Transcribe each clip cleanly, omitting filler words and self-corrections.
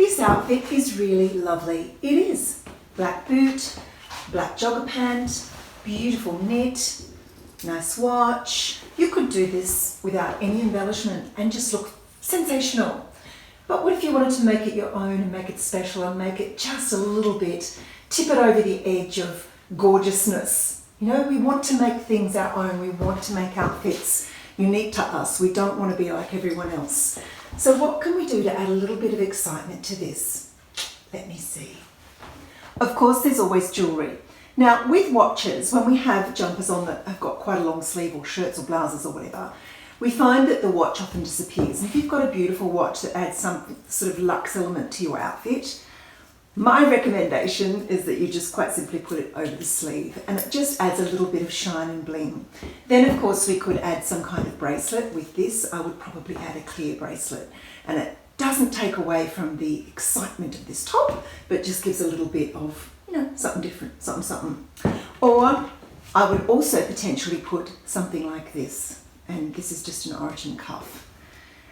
This outfit is really lovely. It is. Black boot, black jogger pant, beautiful knit, nice watch. You could do this without any embellishment and just look sensational. But what if you wanted to make it your own and make it special and make it just a little bit, tip it over the edge of gorgeousness? You know, we want to make things our own. We want to make outfits unique to us. We don't want to be like everyone else. So what can we do to add a little bit of excitement to this? Let me see. Of course, there's always jewellery. Now, with watches, when we have jumpers on that have got quite a long sleeve, or shirts or blouses or whatever, we find that the watch often disappears. And if you've got a beautiful watch that adds some sort of luxe element to your outfit, my recommendation is that you just quite simply put it over the sleeve, and it just adds a little bit of shine and bling. Then of course we could add some kind of bracelet. With this, I would probably add a clear bracelet, and it doesn't take away from the excitement of this top, but just gives a little bit of, you know, something different, something. Or I would also potentially put something like this, and this is just an Oroton cuff.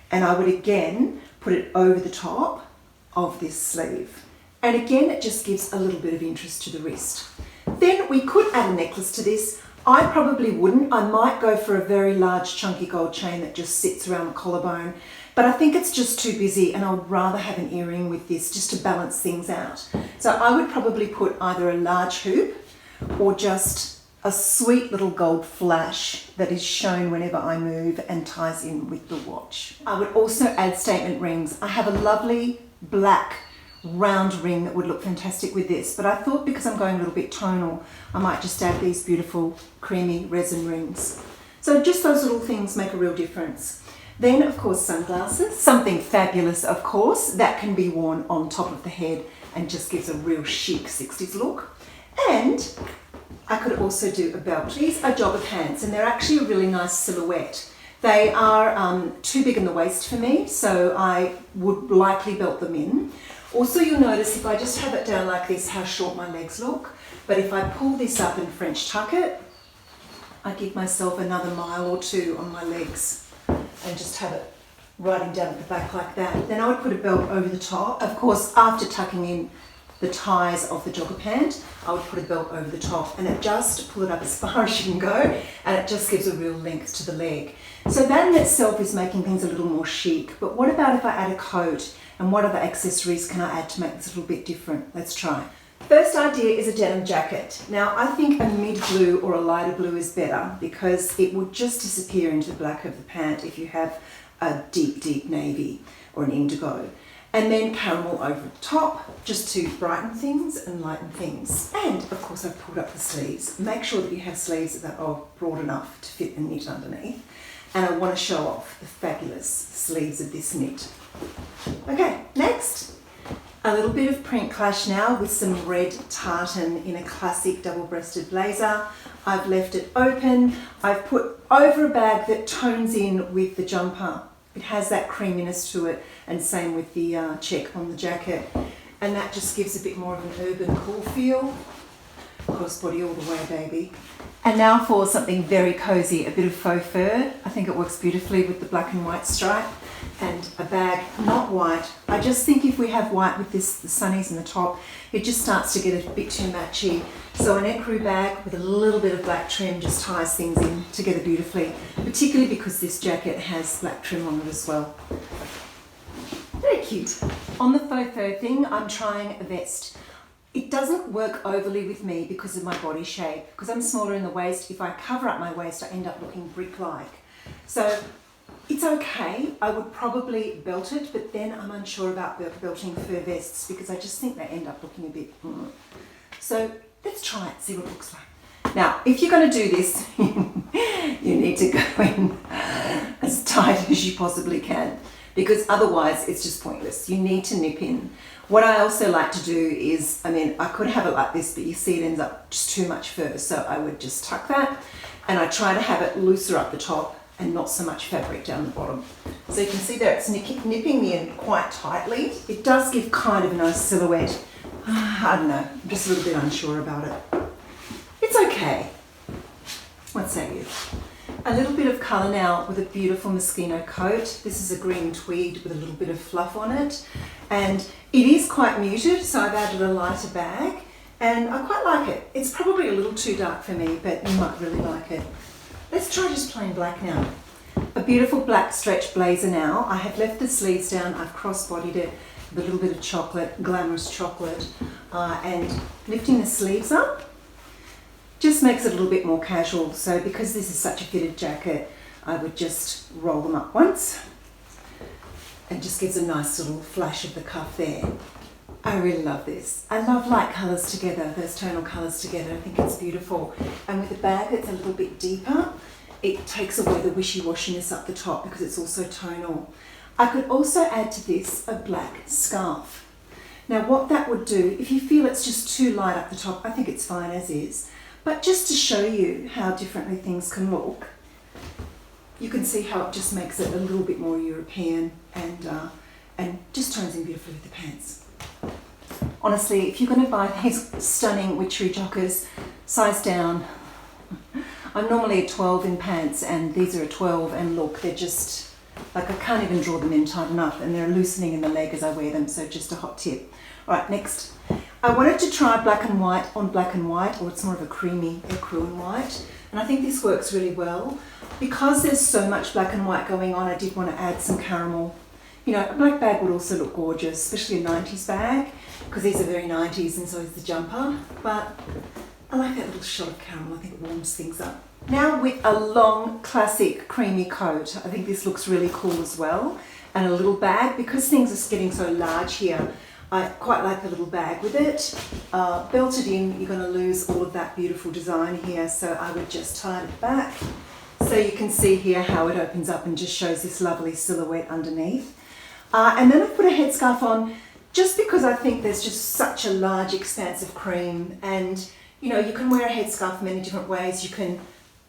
And I would again put it over the top of this sleeve. And again, it just gives a little bit of interest to the wrist. Then we could add a necklace to this. I probably wouldn't. I might go for a very large chunky gold chain that just sits around the collarbone, but I think it's just too busy, and I would rather have an earring with this just to balance things out. So I would probably put either a large hoop or just a sweet little gold flash that is shown whenever I move and ties in with the watch. I would also add statement rings. I have a lovely black round ring that would look fantastic with this, but I thought because I'm going a little bit tonal, I might just add these beautiful creamy resin rings. So just those little things make a real difference. Then of course sunglasses, something fabulous of course that can be worn on top of the head and just gives a real chic 60s look. And I could also do a belt. These are jogger pants, and they're actually a really nice silhouette. They are too big in the waist for me, so I would likely belt them in. Also, you'll notice if I just have it down like this, how short my legs look. But if I pull this up and French tuck it, I give myself another mile or two on my legs and just have it riding down at the back like that. Then I would put a belt over the top. Of course, after tucking in the ties of the jogger pant, I would put a belt over the top, and it just pull it up as far as you can go, and it just gives a real length to the leg. So that in itself is making things a little more chic. But what about if I add a coat? And what other accessories can I add to make this a little bit different? Let's try. First idea is a denim jacket. Now I think a mid blue or a lighter blue is better because it would just disappear into the black of the pant if you have a deep, deep navy or an indigo. And then caramel over the top, just to brighten things and lighten things. And of course I've pulled up the sleeves. Make sure that you have sleeves that are broad enough to fit the knit underneath. And I want to show off the fabulous sleeves of this knit. Okay, next, a little bit of print clash now with some red tartan in a classic double-breasted blazer. I've left it open. I've put over a bag that tones in with the jumper. It has that creaminess to it, and same with the check on the jacket. And that just gives a bit more of an urban cool feel. Crossbody all the way, baby. And now for something very cozy, a bit of faux fur. I think it works beautifully with the black and white stripe. And a bag, not white. I just think if we have white with this, the sunnies and the top, it just starts to get a bit too matchy. So an ecru bag with a little bit of black trim just ties things in together beautifully, particularly because this jacket has black trim on it as well. Very cute. On the faux fur thing, I'm trying a vest. It doesn't work overly with me because of my body shape. Because I'm smaller in the waist, if I cover up my waist, I end up looking brick-like. So it's okay. I would probably belt it, but then I'm unsure about belting fur vests because I just think they end up looking a bit. So let's try it, see what it looks like. Now, if you're going to do this, you need to go in as tight as you possibly can, because otherwise it's just pointless. You need to nip in. What I also like to do is, I mean, I could have it like this, but you see it ends up just too much fur. So I would just tuck that, and I try to have it looser up the top and not so much fabric down the bottom. So you can see there it's nipping me in quite tightly. It does give kind of a nice silhouette. I don't know, I'm just a little bit unsure about it. It's okay. What say you? A little bit of colour now with a beautiful Moschino coat. This is a green tweed with a little bit of fluff on it. And it is quite muted, so I've added a lighter bag, and I quite like it. It's probably a little too dark for me, but you might really like it. Let's try just plain black now. A beautiful black stretch blazer now. I have left the sleeves down, I've crossbodied it with a little bit of chocolate, glamorous chocolate, and lifting the sleeves up just makes it a little bit more casual. So because this is such a fitted jacket, I would just roll them up once and just gives a nice little flash of the cuff there. I really love this. I love light colours together, those tonal colours together. I think it's beautiful. And with the bag that's a little bit deeper, it takes away the wishy-washiness up the top because it's also tonal. I could also add to this a black scarf. Now what that would do, if you feel it's just too light up the top, I think it's fine as is. But just to show you how differently things can look, you can see how it just makes it a little bit more European and just tones in beautifully with the pants. Honestly, if you're going to buy these stunning Witchery joggers, size down. I'm normally a 12 in pants and these are a 12, and look, they're just, like I can't even draw them in tight enough, and they're loosening in the leg as I wear them, so just a hot tip. Alright, next. I wanted to try black and white on black and white, or it's more of a creamy ecru and white, and I think this works really well. Because there's so much black and white going on, I did want to add some caramel. You know, a black bag would also look gorgeous, especially a 90s bag, because these are very 90s and so is the jumper, but I like that little shot of caramel. I think it warms things up. Now with a long classic creamy coat, I think this looks really cool as well, and a little bag. Because things are getting so large here, I quite like the little bag with it. Belted in, you're going to lose all of that beautiful design here, so I would just tie it back so you can see here how it opens up and just shows this lovely silhouette underneath. And then I put a headscarf on just because I think there's just such a large expanse of cream, and you know, you can wear a headscarf many different ways. You can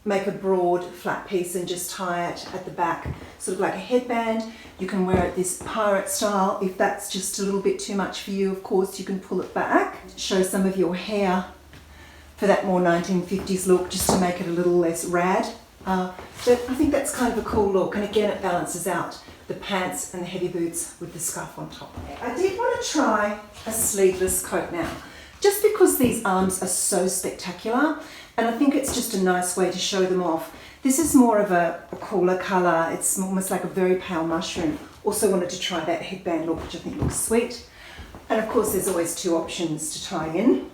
make a broad flat piece and just tie it at the back, sort of like a headband. You can wear it this pirate style. If that's just a little bit too much for you, of course, you can pull it back. Show some of your hair for that more 1950s look, just to make it a little less rad. But I think that's kind of a cool look, and again, it balances out the pants and the heavy boots with the scarf on top. I did want to try a sleeveless coat now, just because these arms are so spectacular, and I think it's just a nice way to show them off. This is more of a cooler colour. It's almost like a very pale mushroom. Also wanted to try that headband look, which I think looks sweet. And of course, there's always two options to tie in.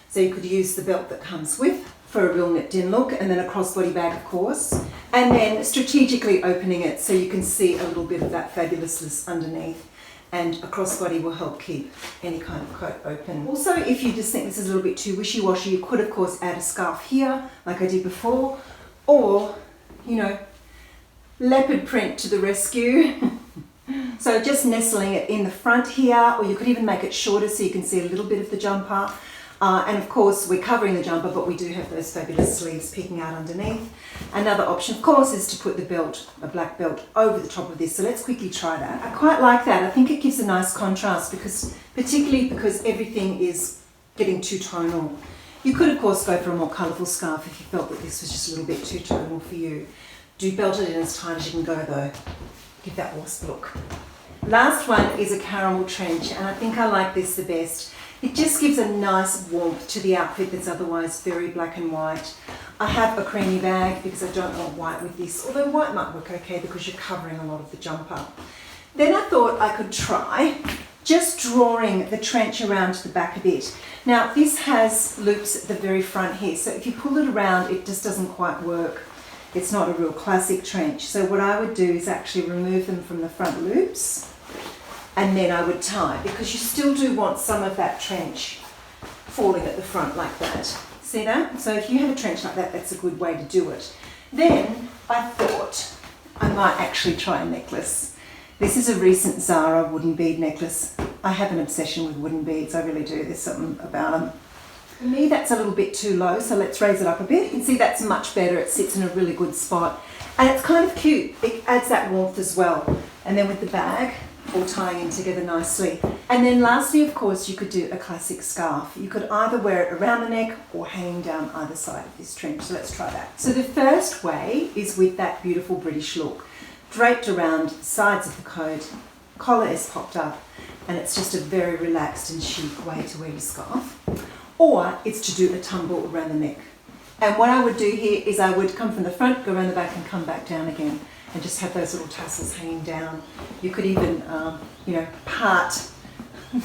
So you could use the belt that comes with for a real nipped in look, and then a crossbody bag, of course, and then strategically opening it so you can see a little bit of that fabulousness underneath, and a crossbody will help keep any kind of coat open. Also, if you just think this is a little bit too wishy-washy, you could of course add a scarf here like I did before, or you know, leopard print to the rescue. So just nestling it in the front here, or you could even make it shorter so you can see a little bit of the jumper. And of course, we're covering the jumper, but we do have those fabulous sleeves peeking out underneath. Another option, of course, is to put the belt, a black belt, over the top of this. So let's quickly try that. I quite like that. I think it gives a nice contrast, particularly because everything is getting too tonal. You could, of course, go for a more colourful scarf if you felt that this was just a little bit too tonal for you. Do belt it in as tight as you can go, though. Give that wasp look. Last one is a caramel trench, and I think I like this the best. It just gives a nice warmth to the outfit that's otherwise very black and white. I have a creamy bag because I don't want white with this, although white might work okay because you're covering a lot of the jumper. Then I thought I could try just drawing the trench around the back a bit. Now this has loops at the very front here, so if you pull it around it just doesn't quite work. It's not a real classic trench. So what I would do is actually remove them from the front loops, and then I would tie, because you still do want some of that trench falling at the front like that. See that? So if you have a trench like that, that's a good way to do it. Then I thought I might actually try a necklace. This is a recent Zara wooden bead necklace. I have an obsession with wooden beads, I really do. There's something about them. For me, that's a little bit too low, so let's raise it up a bit. You can see that's much better. It sits in a really good spot. And it's kind of cute. It adds that warmth as well. And then with the bag, all tying in together nicely. And then lastly, of course, you could do a classic scarf. You could either wear it around the neck or hanging down either side of this trench. So let's try that. So the first way is with that beautiful British look. Draped around the sides of the coat, collar is popped up, and it's just a very relaxed and chic way to wear your scarf. Or it's to do a tumble around the neck. And what I would do here is I would come from the front, go around the back and come back down again, and just have those little tassels hanging down. You could even, part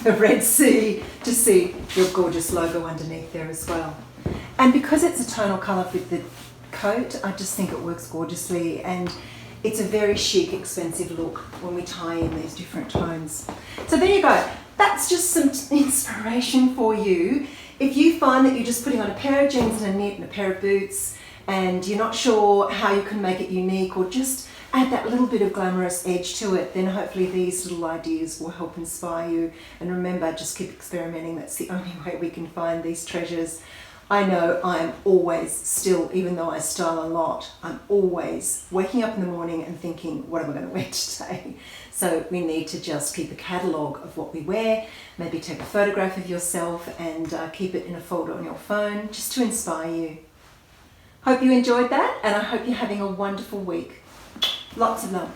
the Red Sea to see your gorgeous logo underneath there as well. And because it's a tonal colour with the coat, I just think it works gorgeously, and it's a very chic, expensive look when we tie in these different tones. So there you go. That's just some inspiration for you. If you find that you're just putting on a pair of jeans and a knit and a pair of boots and you're not sure how you can make it unique or just add that little bit of glamorous edge to it, then hopefully these little ideas will help inspire you. And remember, just keep experimenting. That's the only way we can find these treasures. I know I'm always still, even though I style a lot, I'm always waking up in the morning and thinking, what am I going to wear today? So we need to just keep a catalogue of what we wear, maybe take a photograph of yourself and keep it in a folder on your phone, just to inspire you. Hope you enjoyed that, and I hope you're having a wonderful week. Lots of love.